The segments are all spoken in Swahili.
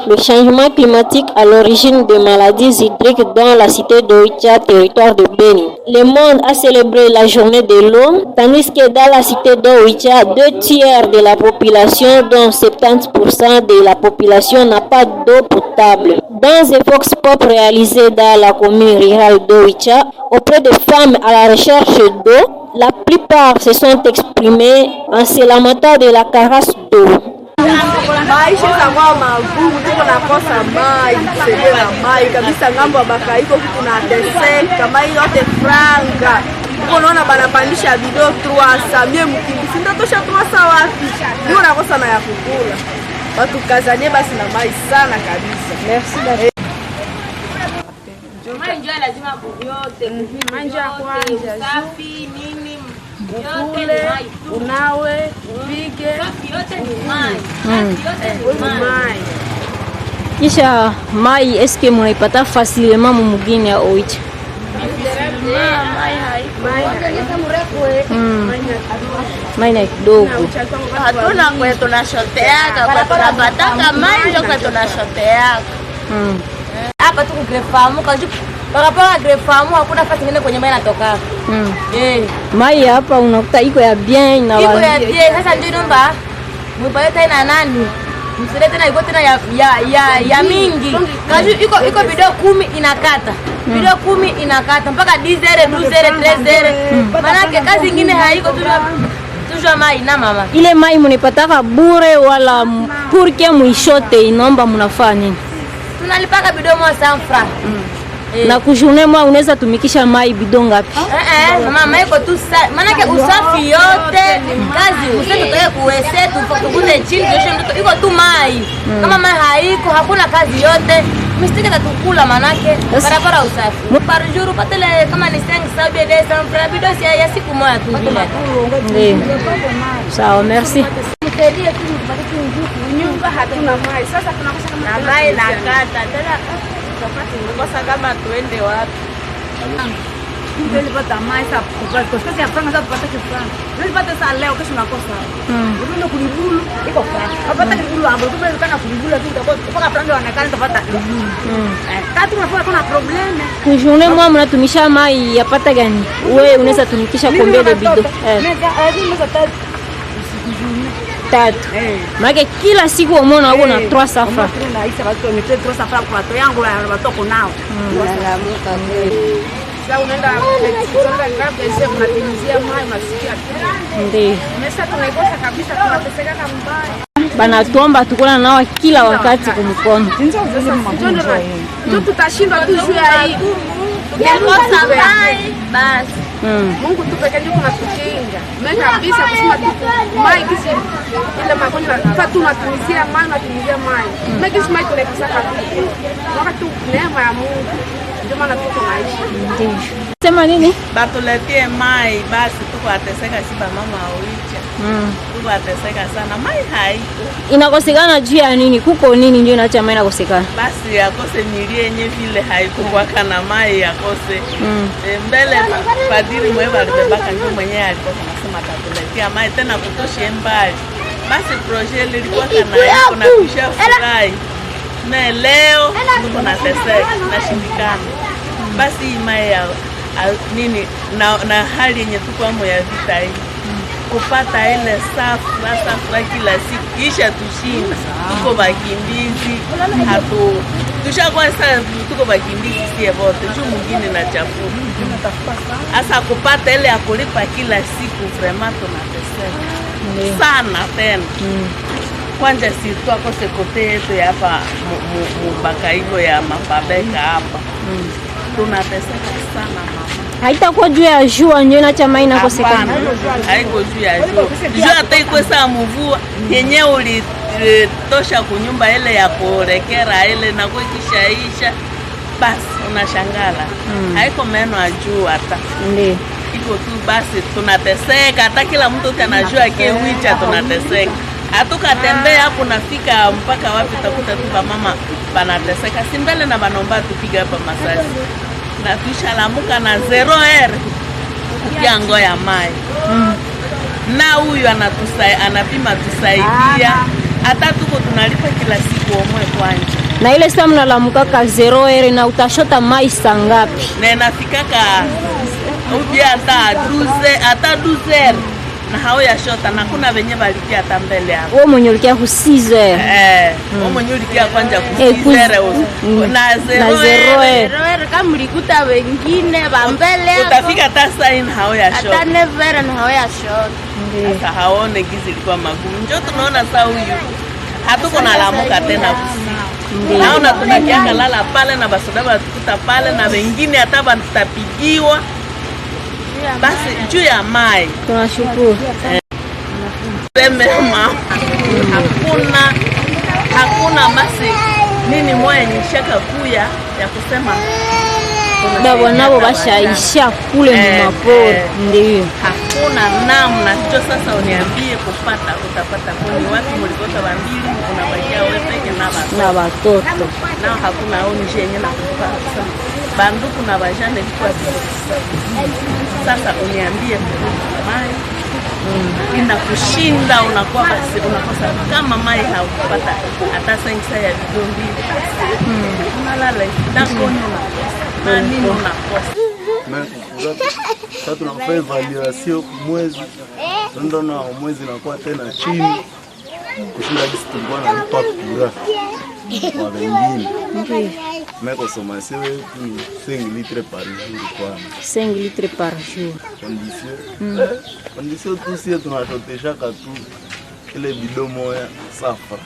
Le changement climatique à l'origine des maladies hydriques dans la cité d'Oicha, territoire de Beni. Le monde a célébré la journée de l'eau, tandis que dans la cité d'Oicha, 2/3 de la population, dont 70% de la population, n'a pas d'eau potable. Dans un vox pop réalisé dans la commune rurale d'Oicha, auprès de femmes à la recherche d'eau, la plupart se sont exprimées en se lamentant de la carence d'eau. Maisha kama magumu, tuko nakosa mai, kusegela mai kabisa, ngambo ya Bakaiko tunateseka, mai yote franga. Uko naona banapandisha video 300, mie mkimbi sindatosha 300 wapi? Ndio nakosa na ya kukula. Watu kazanie basi na mai sana kabisa. Merci la mai njoo lazima kuvyote, manja kwanza, safi nini ukule, unawe, upige, yote ni mai. Kisha mai eske munaipata facilement mumugini ya Oicha? Mai na kidogo. Hatuna kwetu tunashoteaka, kwa tunapataka mai ndio kwetu tunashoteaka. Hapa tuko Grefamu kaji barabara Grefamu hakuna fasi nyingine kwenye mai natoka. Mai hapa unakuta iko ya bien na iko ya bien. Sasa ndio nomba mbaye tena nani? Msile tena iko tena ya mingi. Kaji iko video 10 inakata. Video 10 inakata mpaka 10 12 13. Maana kazi nyingine haiko tujua mai na mama. Ile mai mnipataka bure wala purke muishote inomba mnafanya nini? Tunalipaka bidon mo 100 francs. Na kujournée moi unaweza tumikisha mai bidon ngapi? Mama iko tu maana yake usafi yote kazi usafi toke kuwese tufukute chini kesho iko tu mai. Kama mai haiko hakuna kazi yote. Mistike tatukula maana yake barabara usafi. Par jour patele kama ni 5 saudi 200 francs bidon si ya siku moja tu vile. Sawa, merci. nyumba hatuna mai. Sasa tunakosa kama mai na kata tena tunakosa kama tuende wapi. Ndio nilipata mai sasa kwa sababu ya franga sasa tupata franga. Nilipata sasa leo kesho nakosa. Ndio kulibulu iko franga. Hapata kulibulu hapo tu kana kulibulu tu utakosa franga wanakaa utapata. Tatu tunafanya kuna problem. Kwa journée moi mnatumisha mai yapata gani? Wewe unaweza tumikisha combien de bidon? Tatu. Maana kila siku umeona uko na 300 francs. Tunaisa watu wametea 300 francs kwa watu yangu na watoto nao. Sasa unaenda kutoka ngapi sasa unatimizia mai masikia. Ndio. Mesa tunaikosa kabisa tunateseka kama mbaya. Banatuomba tukula nao kila wakati kumkono. Ndio tutashindwa tu juu ya hii. Tunakosa mai basi. Mungu tupeke ndio kunatukinga. Mimi kabisa kusema mai kisi ile magonjwa tatu tunatumizia mai. Mimi kisi mai tunakosa kabisa. Wakati neema ya Mungu ndio maana tuko maisha. Sema nini? Batuletie mai basi tuko ateseka si ba mama Oicha. Tuko ateseka sana mai haiko. Inakosekana juu ya nini? Kuko nini ndio inaacha mai inakosekana? Basi yakose milie yenye vile haiko kwa kana mai yakose. Mbele padiri mwe balibebaka ndio mwenyewe alikuwa anasema atatuletea mai tena kutoshe mbali. Basi projet lilikuwa kana iko na kisha furahi. Na leo tuko na teseka na shindikana. Basi mai ya nini na hali yenye tuko amo ya vita hii kupata ile safra kila siku kisha tushinda tuko bakimbizi hapo tushakuwa sasa tuko bakimbizi sie wote juu mwingine na chafu asa kupata ile ya kulipa kila siku vraiment tunateseka sana tena kwanja si tukose kote yetu ya hapa Bakaiko ya mapabeka hapa tunateseka sana mama. Haitakuwa juu ya jua ndio inaacha mai inakosekana. Haiko juu ya jua. Jua hata iko saa mvua yenyewe ulitosha kunyumba ile ya kurekera ile na kuikishaisha basi unashangala. Haiko meno ya jua hata. Ndio. Iko tu basi tunateseka hata kila mtu kanajua Oicha tunateseka. Hatukatembea hapo nafika mpaka wapi utakuta tu mama banateseka. Simbele na banomba tupiga hapa Masasi. Na tushalamuka na 0R kukiango ya mai. Na huyu anapima tusaidia hata tuko tunalipa kila siku omwe kwanja. Na ile saa mnalamukaka 0h na utashota mai saa ngapi? Na inafikaka ubia hata 12h na hao ya shota na kuna wenye balikia hata mbele hapo. Wewe mwenye ulikia ku 6h. Wewe mwenye ulikia kwanja ku 6h na 0h. Kama mlikuta wengine ba mbele hapo. Utafika hata saa hao ya shota. Hata 9h na hao ya shota. Sasa haone gizi ilikuwa magumu. Njoo tunaona saa huyu hatuko na lamuka tena usiku. Naona tunakianga lala pale na basoda batukuta pale na wengine hata batapigiwa. Basi juu ya mai. Tunashukuru. Hakuna basi nini moya nishaka kuya ya kusema Babo nabo bashaisha kule mapori. Ndio. Hakuna namna. Ndio sasa uniambie kupata utapata kuni watu mlikota bandili unabakia wewe peke na watoto. Nao hakuna onje yenye na kupata. Banduku na bajane kwa sasa uniambie mai inakushinda unakuwa basi unakosa kama mai haukupata hata sensa ya vidongi unalala ndakoni unakosa nini unakosa. Sasa tunafanya evaluation mwezi ndio na mwezi nakuwa tena chini kushinda jinsi tulikuwa nalipa kura kwa wengine. Mais consommation c'est 5 litres par jour quoi. 5 litres par jour. Condition tout si tunatotesha katu ile bidon moja safa.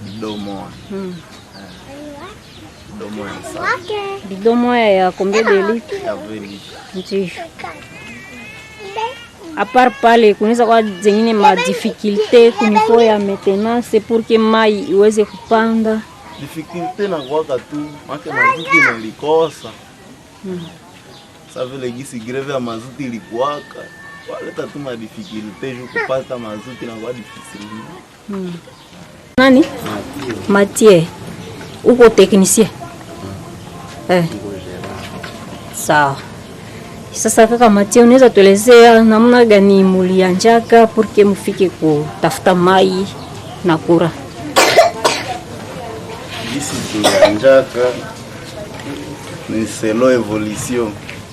Bidon moja. Bidon moja safa. Bidon moja ya combien de litres? Ya 20 litres. Ndio. À part pale kunaweza kwa zingine ma difficulté kunifo ya maintenance pour que mai iweze kupanda. Difficulté na kwa tu make mazuti nilikosa. Sasa vile gisi greve ya mazuti ilikuwaka waleta tu ma difficulté juu kupata mazuti na kwa difficile. Nani? Mathieu. Uko technicien? Sawa. Sasa kaka Mathieu, unaweza tuelezea namna gani mulianjaka pour que mufike kutafuta mai na kura? Gisi tulianjaka ni selo evolution.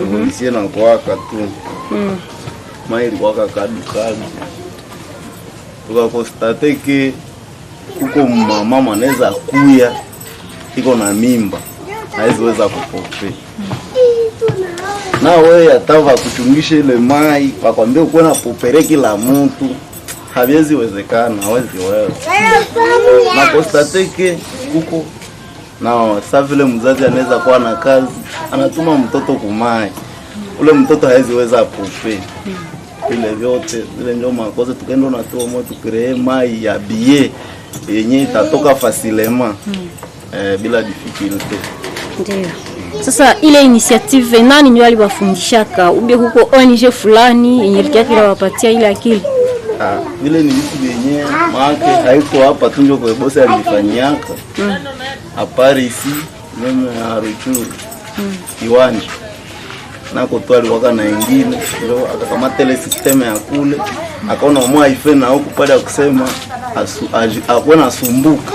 Evolution na kwaka tu. Mai ilikuwa kadu. Tukakonstate ke kuko mama anaweza kuya iko na mimba. Haiweza kupope. Na wewe atava kuchungisha ile mai, wakwambia uko na popere kila mtu. Haviwezi wezekana, hawezi wewe. Na constate ke kuko na sasa vile mzazi anaweza kuwa na kazi, anatuma mtoto kumai. Ule mtoto hawezi weza pope. Ile vyote zile ndio makosa tukaenda na toa moto tukree mai ya bie yenye itatoka facilement bila difficulté. Ndio. Sasa ile initiative nani ndio alibafundishaka? Ube huko ONG fulani yenye likiakila wapatia ile akili? Vile ni vitu vyenyewe maake haiko hapa tu ndio kwa bosi alifanyiaka. Apari ici meme à retour. Kiwanja. Na kutwali waka na ingine ndio akakamata ile system ya kule akaona mwa ife na huko pale kusema akona sumbuka.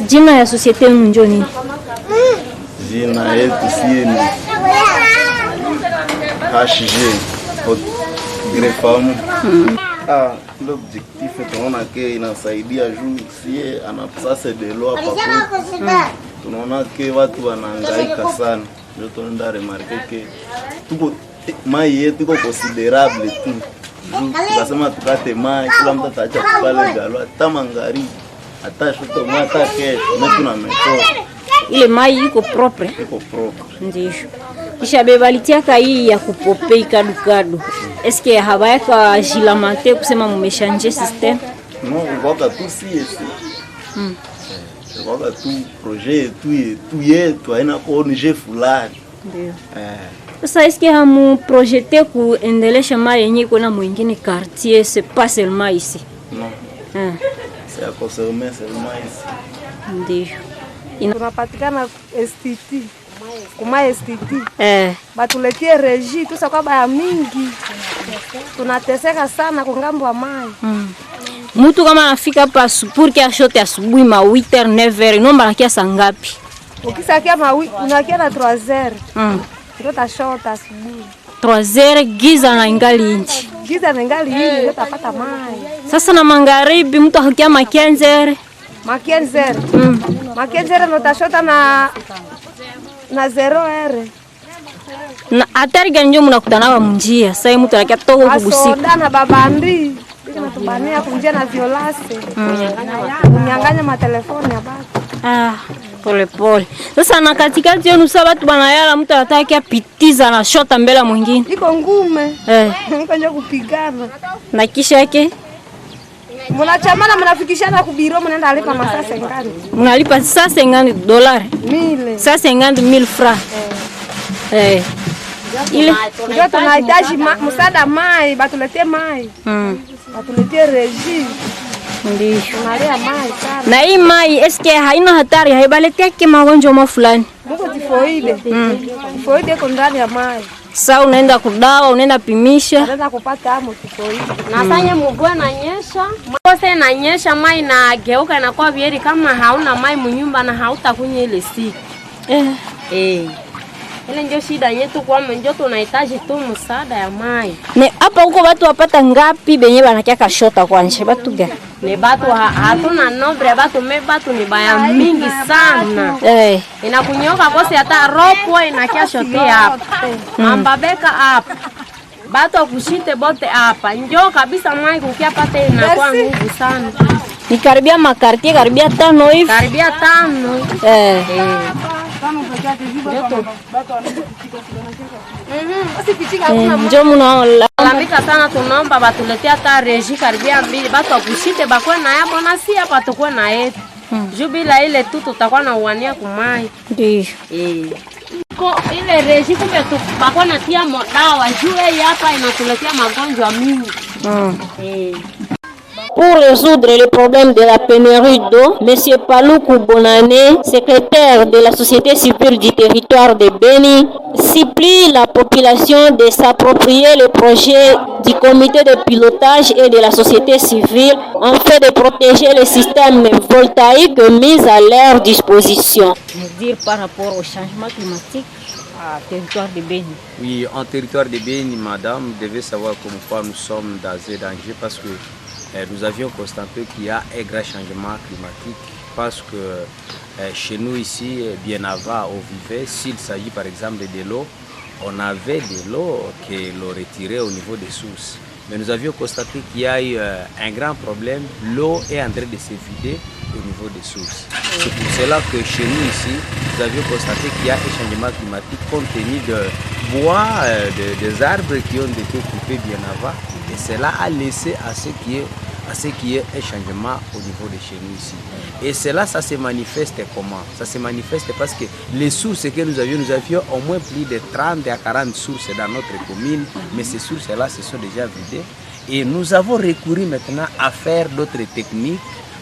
Jina ya societe ndio nini? Jina yetu si ni HG Grefam. L'objectif tunaona ke inasaidia juu sie anapasa de loi hapa kwetu. Tunaona ke watu wanahangaika sana. Ndio tunaenda remarque ke tuko mai yetu iko considerable tu. Tukasema tukate mai kila mtu ataacha kupale galo hata mangari hata shoto hata kesho na tunametoa. Ile mai iko propre. Iko propre. Ndio. Kisha bebalitiaka hii ya kupope ikadukadu. Eske habayaka jilamante kusema mumeshanje system? No, ngoka tu siesi. Ngoka tu projet tu yetu haina kwa ONG fulani. Ndio. Sasa eske hamu projete kuendelesha mai yenye kuna mwingine quartier, c'est pas seulement ici? Non. C'est à consommer seulement ici. Ndio. Tunapatikana STT. Kuma STT. Batuletie reji tusa kwa baya mingi. Tunateseka sana kwa ngambo wa mai. Mtu kama anafika hapa pour que ashote asubuhi ma 8h 9h nomba nakia saa ngapi? Ukisakia unakia na 3h. Ndio tashota asubuhi. 3h giza na ingali inchi. Giza na ingali inchi ndio tapata mai. Sasa na magharibi mtu akia ma 15h. Ma 15h. Ma 15h ndio tashota na 0h. Na hatari gani ndio mnakutana mnjia? Sasa mtu anakia toka kubusiku. Soda na babandi. Tunatubania kunjia na violase. Kunyang'anya matelefoni ya batu. Pole pole. Sasa na katikati yenu sasa watu banayala mtu anataka apitiza na shota mbele mwingine. Iko ngume. Niko nje kupigana. Na kisha yake mnachamana mnafikishana ku biro mnaenda alipa masasa ngani? Mnalipa sasa $50. 1000. Sasa 50,000 francs. Ile ndio tunahitaji msaada mai, batuletee mai. Batuletee reji. Ndio. Tunalia mai sana. Na hii mai eske haina hatari, haibaletea magonjwa fulani. Mungu tifoide. Tifoide iko ndani ya mai. Sasa unaenda kudawa, unaenda pimisha. Unaenda kupata amo tifoide. Nasanya mvua inanyesha. Mvua inanyesha mai na geuka inakuwa vieri kama hauna mai mnyumba na hautakunywa ile siku. Ile ndio shida yetu kwa mwenjo tunahitaji tu msaada ya mai. Ne hapa huko watu wapata ngapi benye banakia kashota kwanza? Watu gani? Ni batu hatuna nombre batu batu ni baya mingi sana. Inakunyoka kosi hata ropo inakia shote hapa. Mambabeka hapa. Batu kushite bote hapa. Njoo kabisa mai kukia pate inakuwa nguvu sana. Ni karibia makartie karibia 5 hivi. Karibia 5. Ndio mnaolalamika sana, tunaomba batuletea hata reji karibia 2 batu akushite bakwe na yabo na si hapa tukwe na yetu. Juu bila ile tu tutakuwa na uania kumai. Ndio. Ko ile reji kumbe bakwe na tia dawa juu hii hapa inatuletea magonjwa mingi. Pour résoudre le problème de la pénurie d'eau, M. Paloukou Bonané, secrétaire de la société civile du territoire de Beni, supplie la population de s'approprier le projet du comité de pilotage et de la société civile afin de protéger les systèmes voltaïques mis à leur disposition. Dire par rapport au changement climatique au territoire de Beni. Oui, en territoire de Beni, madame, vous devez savoir comment nous sommes dans un danger parce que nous avions constaté qu'il y a un grand changement climatique parce que chez nous ici, bien avant, on vivait, s'il s'agit par exemple de l'eau, on avait de l'eau que l'on retirait au niveau des sources. Mais nous avions constaté qu'il y a eu un grand problème, l'eau est en train de se vider au niveau des sources. C'est pour cela que chez nous ici, nous avions constaté qu'il y a un changement climatique compte tenu de bois, des arbres qui ont été coupés bien avant. Et cela a laissé à ce qui est un changement au niveau de chez nous ici. Et cela, ça se manifeste comment? Ça se manifeste parce que les sources que nous avions au moins plus de 30 à 40 sources dans notre commune, mais ces sources-là se sont déjà vidées. Et nous avons recouru maintenant à faire d'autres techniques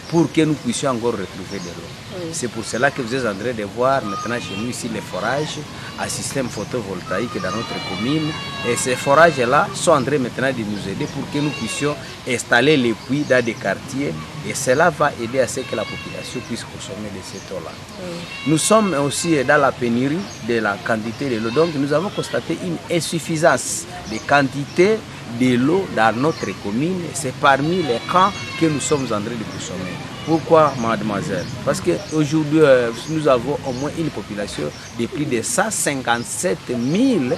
pour que nous puissions encore retrouver de l'eau. C'est pour cela que vous êtes en train de voir maintenant chez nous ici les forages à système photovoltaïque dans notre commune. Et ces forages-là sont en train maintenant de nous aider pour que nous puissions installer les puits dans des quartiers. Et cela va aider à ce que la population puisse consommer de cette eau-là. Nous sommes aussi dans la pénurie de la quantité de l'eau. Donc nous avons constaté une insuffisance de quantité de l'eau dans notre commune. C'est parmi les camps que nous sommes en train de consommer. Pourquoi, mademoiselle? Parce qu'aujourd'hui, nous avons au moins une population de plus de 157 000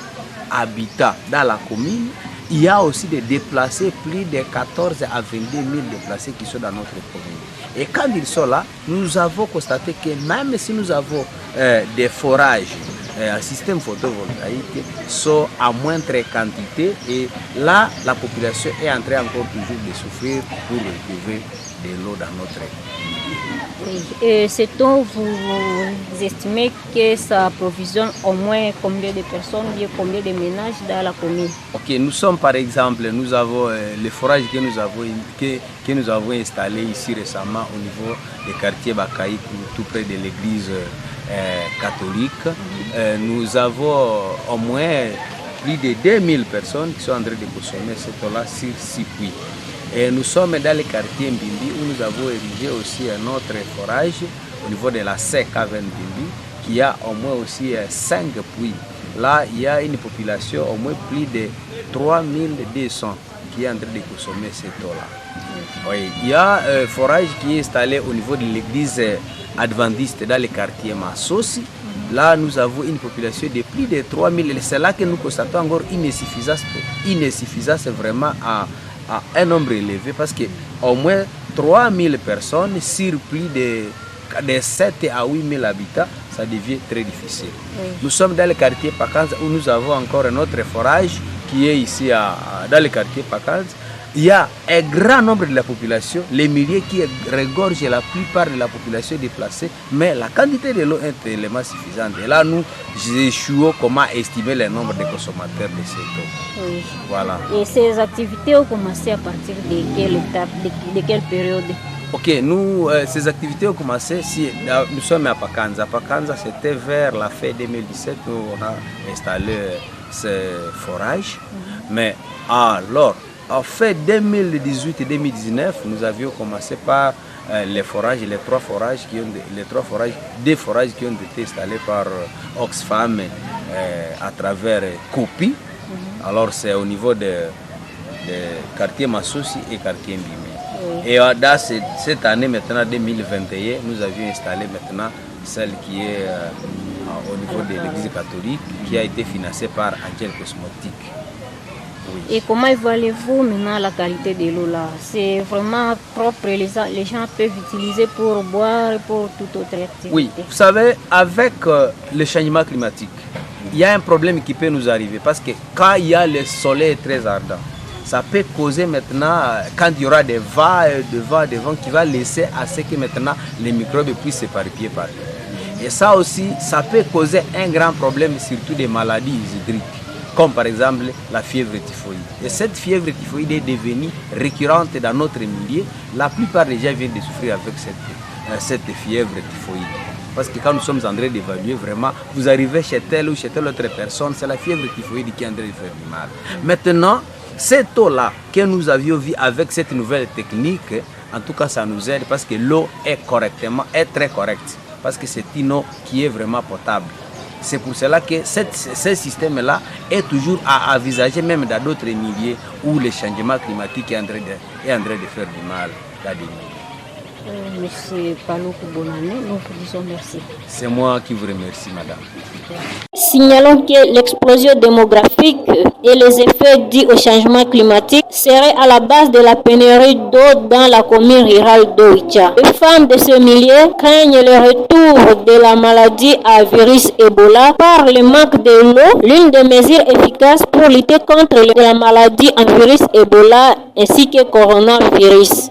habitants dans la commune. Il y a aussi des déplacés, plus de 14 à 22 000 déplacés qui sont dans notre commune. Et quand ils sont là, nous avons constaté que même si nous avons des forages, un système photovoltaïque sont à moindre quantité et là, la population est en train encore toujours de souffrir pour retrouver de l'eau dans notre Et c'est donc vous estimez que ça approvisionne au moins combien de personnes, combien de ménages dans la commune? Ok, nous sommes par exemple, nous avons les forages que nous avons installés ici récemment au niveau des quartiers Bakaï, tout près de l'église catholique. Nous avons au moins plus de 2000 personnes qui sont en train de consommer cette eau-là sur 6 puits. Et nous sommes dans le quartier Mbimbi où nous avons érigé aussi un autre forage au niveau de la CK Mbimbi qui a au moins aussi 5 puits. Là, il y a une population au moins plus de 3200 qui est en train de consommer cette eau-là. Oui, il y a un forage qui est installé au niveau de l'église adventiste dans le quartier Massosi. Là, nous avons une population de plus de 3000. C'est là que nous constatons encore une insuffisance vraiment à un nombre élevé parce qu'au moins 3000 personnes sur plus de 7 à 8000 habitants, ça devient très difficile. Oui. Nous sommes dans le quartier Pakanza où nous avons encore un autre forage qui est ici dans le quartier Pakanza. Il y a un grand nombre de la population, les milliers qui regorgent la plupart de la population déplacée, mais la quantité de l'eau est tellement suffisante. Et là, nous échouons comment estimer le nombre de consommateurs de cette eau. Oui. Voilà. Et ces activités ont commencé à partir de quelle étape, de quelle période? Ok, nous, ces activités ont commencé, nous sommes à Pakanza. Pakanza, c'était vers la fin 2017 où on a installé ce forage. Mais alors, en fait 2018 et 2019, nous avions commencé par les forages, des forages qui ont été installés par Oxfam à travers Kopi. Alors c'est au niveau de quartier Massosi et quartier Mbimbi. Et dans cette année maintenant 2021, nous avions installé maintenant celle qui est au niveau de l'église catholique qui a été financée par Angel Cosmotique. Oui. Et comment évaluez-vous maintenant la qualité de l'eau là? C'est vraiment propre, les gens peuvent utiliser pour boire et pour toute autre activité? Oui, vous savez, avec le changement climatique, il y a un problème qui peut nous arriver parce que quand il y a le soleil très ardent, ça peut causer maintenant, quand il y aura des vents qui va laisser à ce que maintenant les microbes puissent s'éparpiller partout. Et ça aussi, ça peut causer un grand problème, surtout des maladies hydriques, comme par exemple la fièvre typhoïde. Et cette fièvre typhoïde est devenue récurrente dans notre milieu. La plupart des gens viennent de souffrir avec cette fièvre typhoïde. Parce que quand nous sommes en train d'évaluer vraiment, vous arrivez chez telle ou chez telle autre personne, c'est la fièvre typhoïde qui est en train de faire du mal. Maintenant, cette eau-là que nous avions vue avec cette nouvelle technique, en tout cas ça nous aide parce que l'eau est très correcte. Parce que c'est une eau qui est vraiment potable. C'est pour cela que ce système-là est toujours à envisager même dans d'autres milieux où le changement climatique est en train de faire du mal dans des milieux. Monsieur Paluku Bonane, nous vous disons merci. C'est moi qui vous remercie, madame. Signalons que l'explosion démographique et les effets dus au changement climatique seraient à la base de la pénurie d'eau dans la commune rurale d'Oicha. Les femmes de ce milieu craignent le retour de la maladie à virus Ebola par le manque de l'eau, l'une des mesures efficaces pour lutter contre la maladie à virus Ebola ainsi que coronavirus.